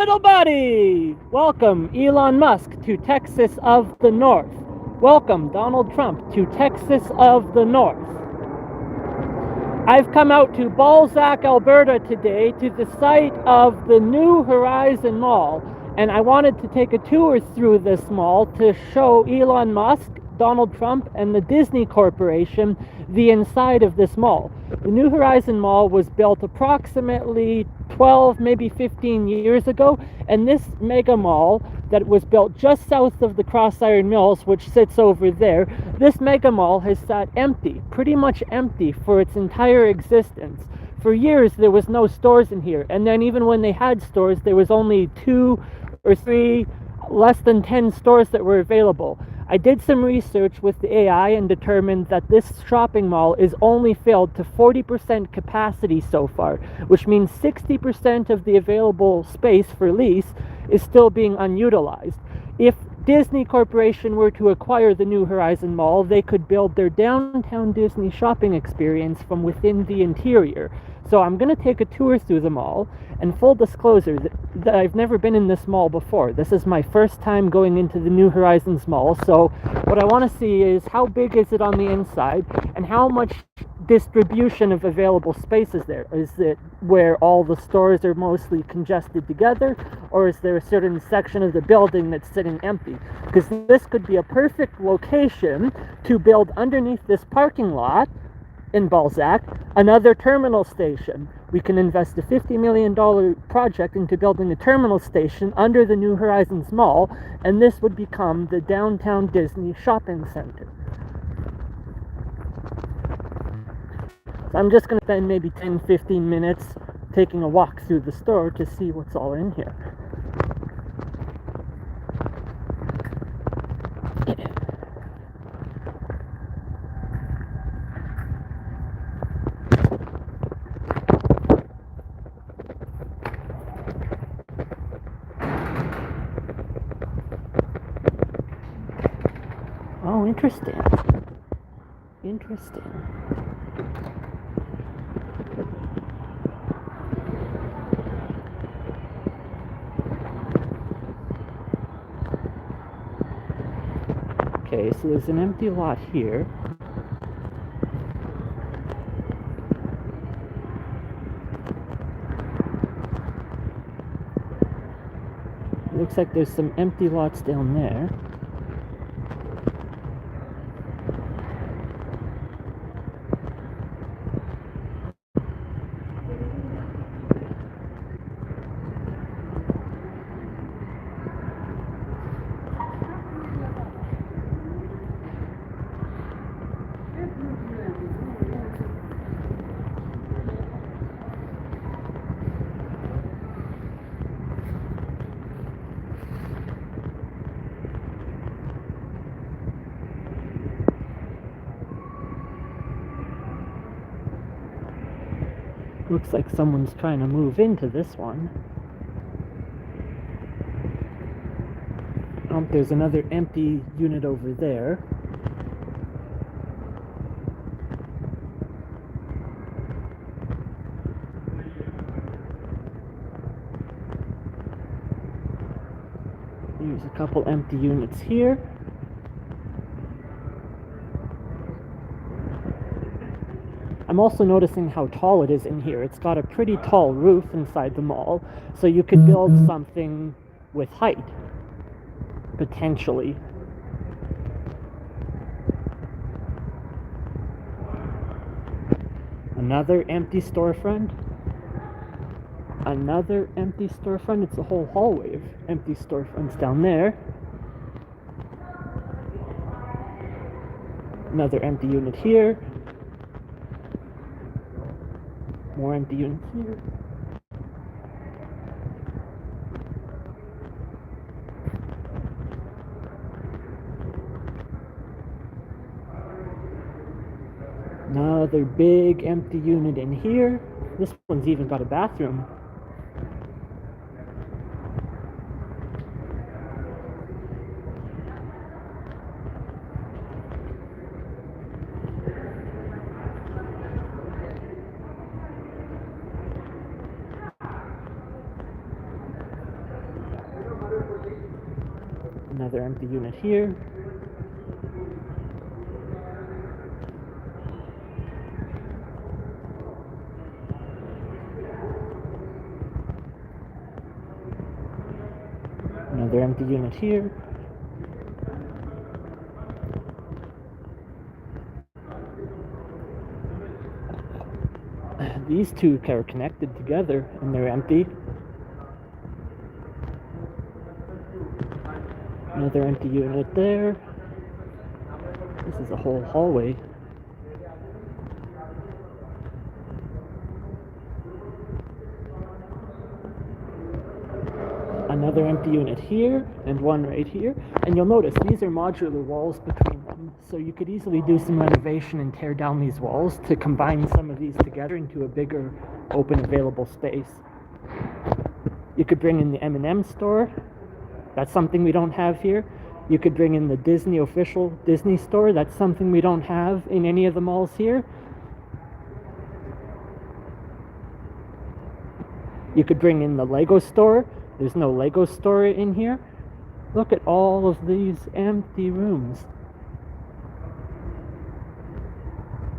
Little buddy! Welcome, Elon Musk, to Texas of the North. Welcome, Donald Trump, to Texas of the North. I've come out to Balzac, Alberta today to the site of the New Horizon Mall, and I wanted to take a tour through this mall to show Elon Musk, Donald Trump, and the Disney Corporation the inside of this mall. The New Horizon Mall was built approximately 12, maybe 15 years ago, and this mega mall that was built just south of the Cross Iron Mills, which sits over there, this mega mall has sat empty, pretty much empty for its entire existence. For years there was no stores in here, and then even when they had stores, there was only 2 or 3, less than 10 stores that were available. I did some research with the AI and determined that this shopping mall is only filled to 40% capacity so far, which means 60% of the available space for lease is still being unutilized. If Disney Corporation were to acquire the New Horizon Mall, they could build their downtown Disney shopping experience from within the interior. So I'm going to take a tour through the mall, and full disclosure that I've never been in this mall before. This is my first time going into the New Horizons Mall, so what I want to see is how big is it on the inside, and how much distribution of available space is there? Is it where all the stores are mostly congested together, or is there a certain section of the building that's sitting empty? Because this could be a perfect location to build underneath this parking lot in Balzac another terminal station. We can invest a $50 million project into building a terminal station under the New Horizons Mall, and this would become the downtown Disney shopping center. So I'm just going to spend maybe 10-15 minutes taking a walk through the store to see what's all in here. Oh, interesting. Interesting. Okay, so there's an empty lot here. It looks like there's some empty lots down there. Looks like someone's trying to move into this one. Oh, there's another empty unit over there. There's a couple empty units here. I'm also noticing how tall it is in here. It's got a pretty tall roof inside the mall, so you could build something with height, potentially. Another empty storefront. Another empty storefront. It's a whole hallway of empty storefronts down there. Another empty unit here. More empty units here. Another big empty unit in here. This one's even got a bathroom. Another empty unit here. Another empty unit here. These two are connected together and they're empty. Another empty unit there. This is a whole hallway. Another empty unit here, and one right here. And you'll notice these are modular walls between them, so you could easily do some renovation and tear down these walls to combine some of these together into a bigger open available space. You could bring in the M&M store. That's something we don't have here. You could bring in the Disney official Disney store. That's something we don't have in any of the malls here. You could bring in the Lego store. There's no Lego store in here. Look at all of these empty rooms.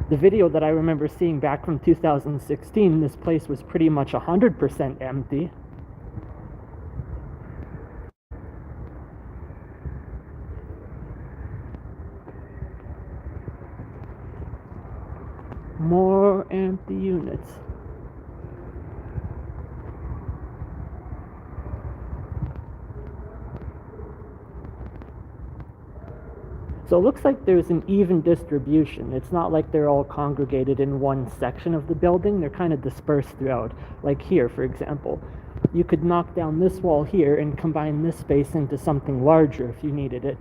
The video that I remember seeing back from 2016, this place was pretty much 100% empty. More empty units. So it looks like there's an even distribution. It's not like they're all congregated in one section of the building. They're kind of dispersed throughout. Like here, for example. You could knock down this wall here and combine this space into something larger if you needed it.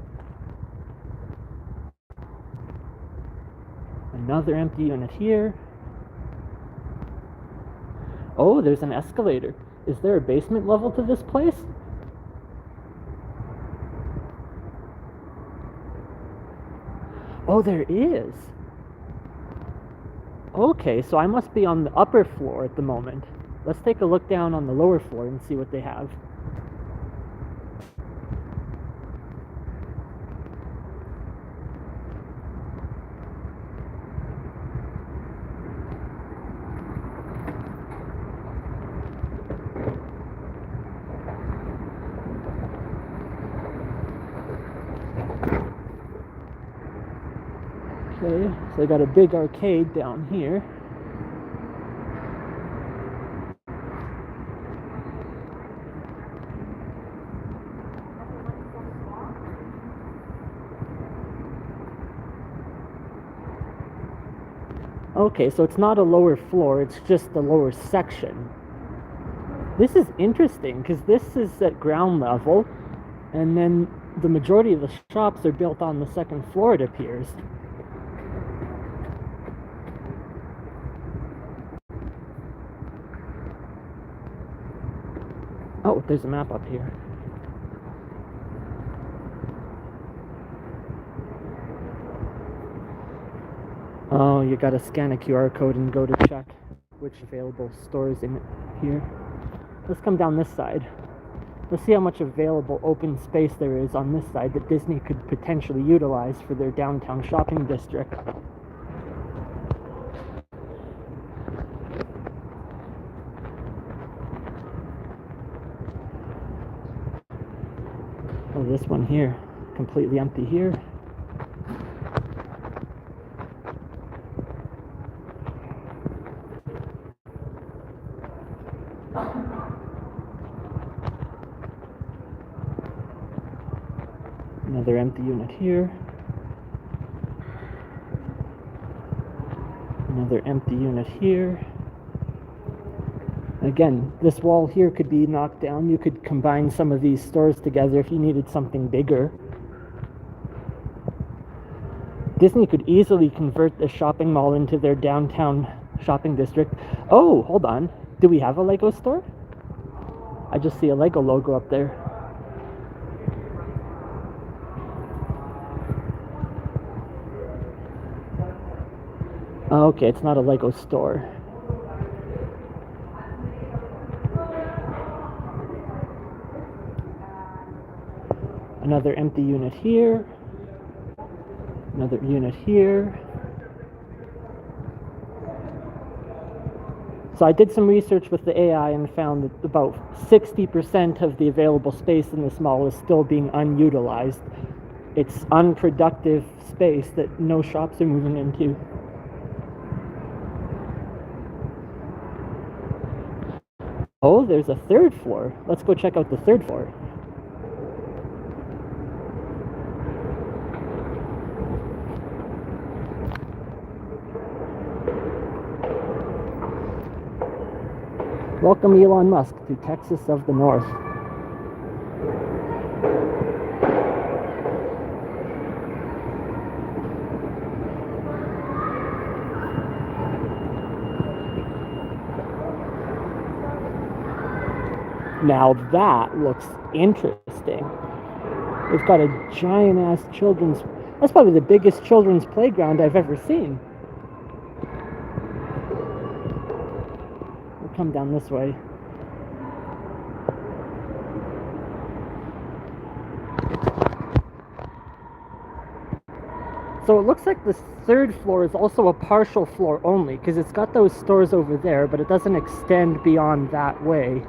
Another empty unit here. Oh, there's an escalator. Is there a basement level to this place? Oh, there is. Okay, so I must be on the upper floor at the moment. Let's take a look down on the lower floor and see what they have. Okay, so they got a big arcade down here. Okay, so it's not a lower floor, it's just the lower section. This is interesting because this is at ground level, and then the majority of the shops are built on the second floor, it appears. Oh, there's a map up here. Oh, you gotta scan a QR code and go to check which available stores in here. Let's come down this side. Let's see how much available open space there is on this side that Disney could potentially utilize for their downtown shopping district. Oh, this one here, completely empty here. Another empty unit here. Another empty unit here. Again, this wall here could be knocked down. You could combine some of these stores together if you needed something bigger. Disney could easily convert the shopping mall into their downtown shopping district. Oh, hold on. Do we have a Lego store? I just see a Lego logo up there. Okay, it's not a Lego store. Another empty unit here. Another unit here. So I did some research with the AI and found that about 60% of the available space in this mall is still being unutilized. It's unproductive space that no shops are moving into. Oh, there's a third floor. Let's go check out the third floor. Welcome Elon Musk to Texas of the North. Now that looks interesting. It's got a giant ass children's, that's probably the biggest children's playground I've ever seen. We'll come down this way. So it looks like the third floor is also a partial floor only, because it's got those stores over there, but it doesn't extend beyond that way.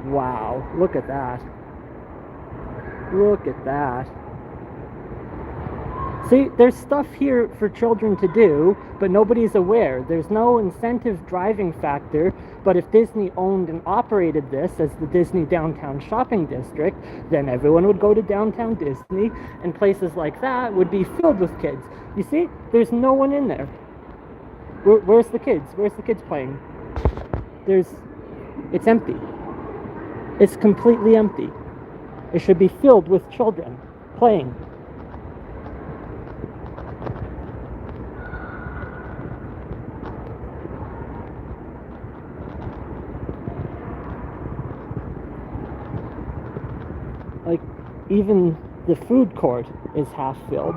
Wow, look at that. Look at that. See, there's stuff here for children to do, but nobody's aware. There's no incentive driving factor, but if Disney owned and operated this as the Disney Downtown Shopping District, then everyone would go to Downtown Disney, and places like that would be filled with kids. You see, there's no one in there. Where's the kids? Where's the kids playing? It's empty. It's completely empty. It should be filled with children playing. Like, even the food court is half filled.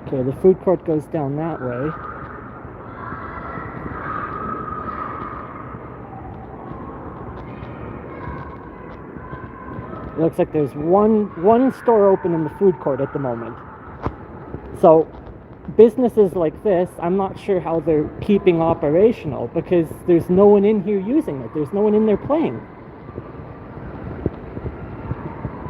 Okay, the food court goes down that way. It looks like there's one store open in the food court at the moment. So businesses like this, I'm not sure how they're keeping operational, because there's no one in here using it. There's no one in there playing.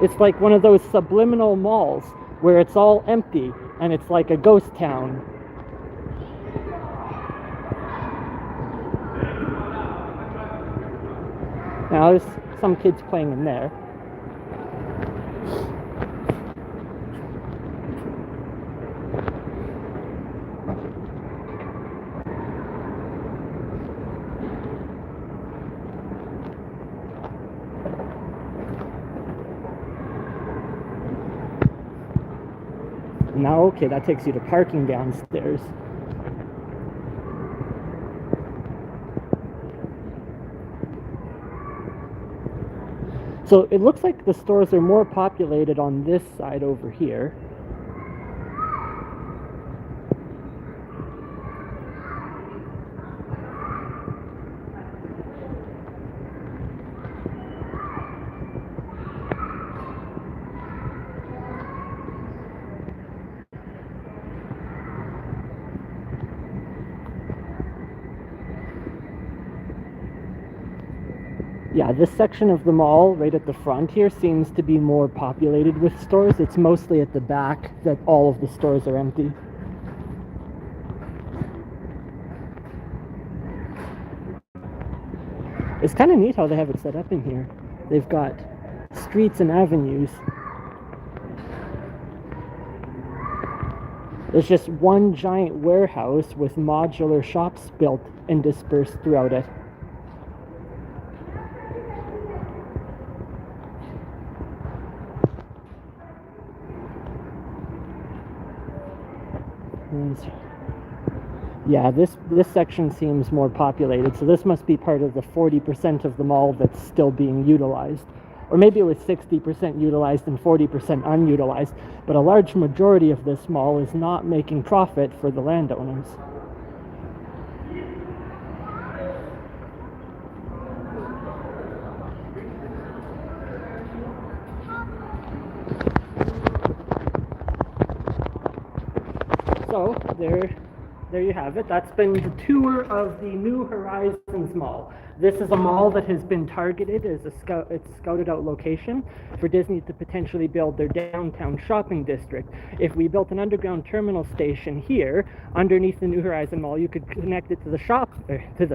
It's like one of those subliminal malls where it's all empty and it's like a ghost town. Now there's some kids playing in there. Now, okay, that takes you to parking downstairs. So it looks like the stores are more populated on this side over here. Yeah, this section of the mall right at the front here seems to be more populated with stores. It's mostly at the back that all of the stores are empty. It's kind of neat how they have it set up in here. They've got streets and avenues. There's just one giant warehouse with modular shops built and dispersed throughout it. Yeah, this section seems more populated, so this must be part of the 40% of the mall that's still being utilized. Or maybe it was 60% utilized and 40% unutilized, but a large majority of this mall is not making profit for the landowners. So there you have it. That's been the tour of the New Horizons Mall. This is a mall that has been targeted as it's scouted out location for Disney to potentially build their downtown shopping district. If we built an underground terminal station here underneath the New Horizon Mall, you could connect it to the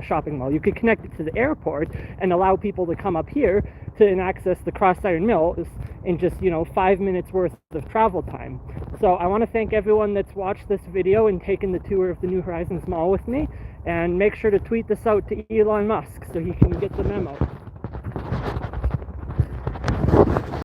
shopping mall. You could connect it to the airport and allow people to come up here to access the Cross Iron Mill in just 5 minutes worth of travel time. So I want to thank everyone that's watched this video and taken the tour of the New Horizons Mall with me, and make sure to tweet this out to Elon Musk so he can get the memo.